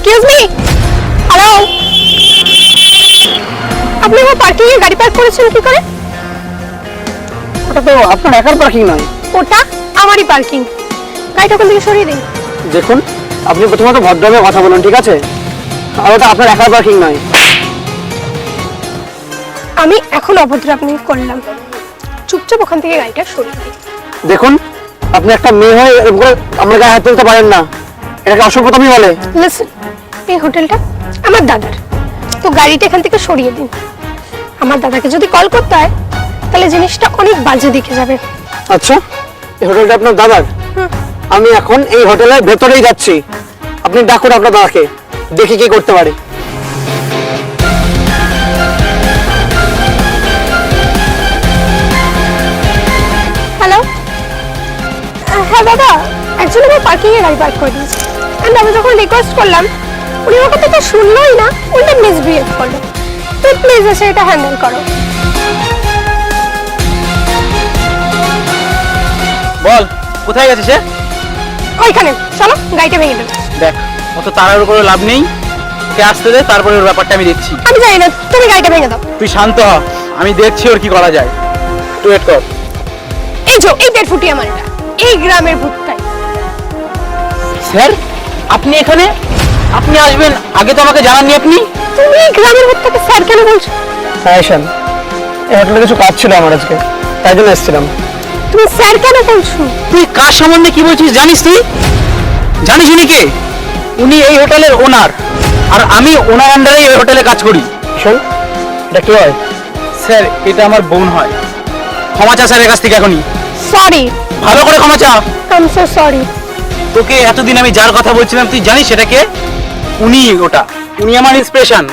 Excuse me, hello, আপনি আমার parking এ গাড়ি পার্ক করেছেন কি করে? ওটা তো আপনার একার পার্কিং নয়, ওটা আমারই পার্কিং। গাড়িটা ওখান থেকে সরিয়ে দিন। দেখুন আপনি প্রথমত ভদ্রভাবে কথা বলুন, ঠিক আছে? আর ওটা আপনার একার পার্কিং নয়। আমি এখন অভদ্র আপনাকে করলাম, চুপচাপ ওখান থেকে গাড়িটা সরিয়ে দিন। দেখুন আপনি একটা মেয়ে হয়ে এরকম করে আমার গায়ে হাত তুলতে পারেন না, এটাকে অসভ্যতামি বলে। লিসেন, এই হোটেলটা আমার দাদার, তো গাড়িটা এখান থেকে সরিয়ে দিন। আমার দাদাকে যদি কল করতে হয় তাহলে জিনিসটা অনেক বাজে দিকে যাবে। আচ্ছা, এই হোটেলটা আপনার দাদার? আমি এখন এই হোটেলের ভেতরেই যাচ্ছি, আপনি ডাকুন আপনার দাদাকে, দেখি কি করতে পারে। হ্যালো, হ্যাঁ দাদা, অ্যাকচুয়ালি আমি পার্কিং এ গাড়ি পার্ক করে দিয়েছি। এন্ড আমি যখন রিকোয়েস্ট করলাম উনি আমার কথা তো শুনলোই না, উল্টা মিসবিহেভ করলো। তুই প্লিজ এসে এটা হ্যান্ডেল করো। বল কোথায় গেছে সে? ওইখানে চলো, গাড়িটা ভেঙে দেবে। দেখ অত তাড়াহুড়ো করে লাভ নেই, ওকে আসতে দে, তারপরে ওর ব্যাপারটা আমি দেখছি। আমি জানি না, তুমি গাড়িটা ভেঙে দাও। তুই শান্ত হ, আমি দেখছি ওর কি করা যায়। তুই ওয়েট কর। এই যে এই 1.5 ফুটি আমার এটা, এই গ্রামের ভূতটাই। স্যার আপনি এখানে? আপনি আসবেন আগে তো আমাকে জানাননি আপনি। তুমি এই গ্রামের ভূতটাকে স্যার কেন বলছো? হ্যাঁ ঈশান, এই হোটেলে কিছু কাজ ছিল আমার আজকে, তাই জন্য এসেছিলাম। তুমি স্যার কেন বলছো? তুই কার সম্বন্ধে কি বলছিস জানিস? তুই জানিস উনি কে? উনি এই হোটেলের ওনার, আর আমি ওনার আন্ডারে এই হোটেলে কাজ করি। ঈশান, এটা কি হয়? স্যার এটা আমার বোন হয়। ক্ষমা চা স্যারের কাছ থেকে এখনই। সরি, ভালো করে ক্ষমা চা। I am so sorry. তোকে এতদিন আমি যার কথা বলছিলাম তুই জানিস সেটাকে? উনি ওটা, উনি আমার ইন্সপিরেশন,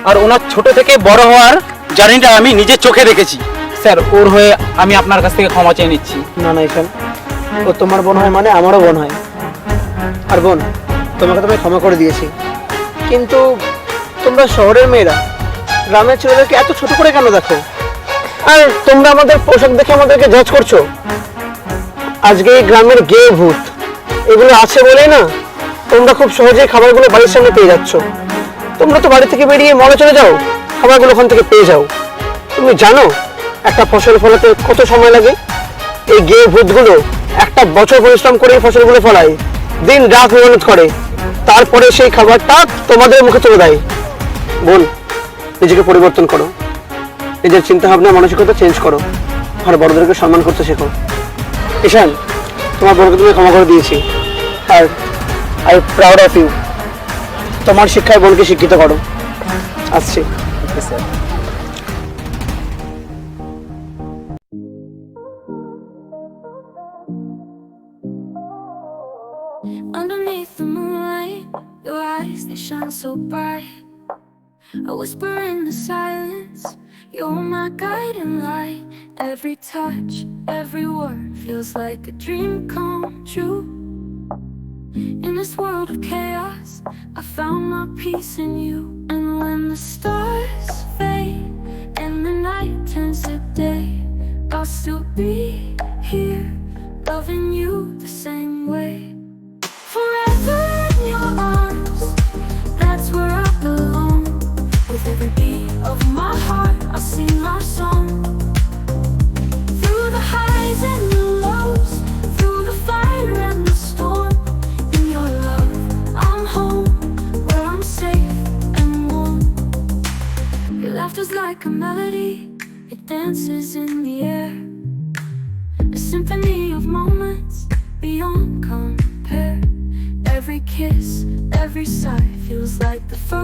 আর ওনার ছোট থেকে বড় হওয়ার জার্নিটা আমি নিজের চোখে দেখেছি। স্যার ওর হয়ে আমি আপনার কাছ থেকে ক্ষমা চেয়ে নিচ্ছি। না না ঈশান, ও তোমার বোন হয় মানে আমারও বোন হয়। আর বোন, তোমাকে তো আমি ক্ষমা করে দিয়েছি, কিন্তু তোমরা শহরের মেয়েরা গ্রামের ছেলেদেরকে এত ছোট করে কেন দেখো? আর তোমরা আমাদের পোশাক দেখে আমাদেরকে জাজ করছো। আজকে এই গ্রামের গে ভূত এগুলো আছে বলেই না তোমরা খুব সহজেই খাবারগুলো বাড়ির সামনে পেয়ে যাচ্ছ। তোমরা তো বাড়ি থেকে বেরিয়ে মলে চলে যাও, খাবারগুলো ওখান থেকে পেয়ে যাও। তুমি জানো একটা ফসল ফলাতে কত সময় লাগে? এই গে ভূতগুলো একটা বছর পরিশ্রম করে এই ফসলগুলো ফলায়, দিন রাত মেহনত করে, তারপরে সেই খাবারটা তোমাদের মুখে তুলে দেয়। বোন, নিজেকে পরিবর্তন করো, নিজের চিন্তা ভাবনা মানসিকতা চেঞ্জ করো, আর বড়দেরকে সম্মান করতে শেখো। ঈশান, তোমার বড়কে তুমি ক্ষমা করে দিয়েছি, আর আই প্রাউড অফ ইউ। তোমার শিক্ষায় বোনকে শিক্ষিত করো। আসছি। Sir Underneath the moonlight, your eyes, they shine so bright. I whisper in the silence, you're my guiding light. Every touch, every word feels like a dream come true. In this world of chaos, I found my peace in you. And when the stars fade and the night turns to day, I'll still be here, loving you the same way. Forever in your arms, that's where I belong. With every beat of my heart, I sing our song. Through the highs and the lows, through the fire and the storm, in your love, I'm home, where I'm safe and warm. Your laughter's like a melody, it dances in the air. A symphony of moments beyond compare. Every kiss, every sigh feels like the first